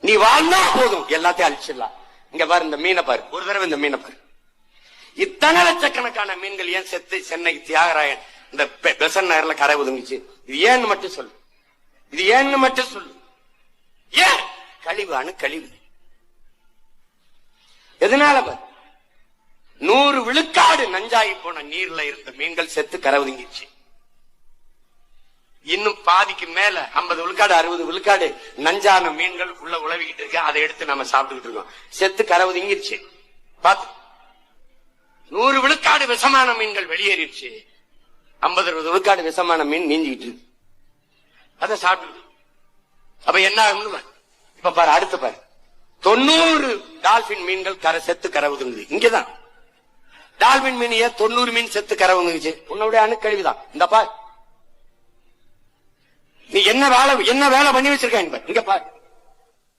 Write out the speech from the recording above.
நீ வாழ்ந்தா போதும், எல்லாத்தையும் அழிச்சிடலாம். இங்க பாரு, இந்த மீனை பாரு, ஒரு தடவை இந்த மீனை பாரு. இத்தனை லட்சக்கணக்கான மீன்கள் ஏன் செத்து சென்னை தியாகராயன் இந்த பெசன் நகர்ல கரை ஒதுங்குச்சு? இது ஏன்னு மட்டும் சொல்லு, இது ஏன்னு மட்டும் சொல்லு. ஏன்? கழிவு, கழிவு. எதனால பாரு, 100 விழுக்காடு நஞ்சாகி போன நீர்ல இருந்த மீன்கள் செத்து கரை ஒதுங்கிச்சு. இன்னும் பாதிக்கு மேல 50 விழுக்காடு 60 விழுக்காடு நஞ்சான மீன்கள் உள்ள உழவிக்கிட்டு இருக்கு. அதை எடுத்து நம்ம சாப்பிட்டுக்கிட்டு இருக்கோம். செத்து கரை ஒதுங்கிருச்சு. பாத்து, 100 விழுக்காடு விஷமான மீன்கள் வெளியேறிடுச்சு. 50-60 விழுக்காடு விஷமான மீன் நீஞ்சிக்கிட்டு இருக்கு. அதை சாப்பிட்டு அப்ப என்ன ஆகும்? இப்ப பாரு, அடுத்து பாரு, 90 டால்பின் மீன்கள் செத்து கரை ஒதுங்குது. இங்கதான் டால்பின் மீன் ஏன் 90 மீன் செத்து கரை ஒதுங்குச்சு? உன்னுடைய அணுக்கழிவுதான். இந்த பாரு, நீ என்ன வேலை பண்ணி வச்சிருக்க இங்க பாரு.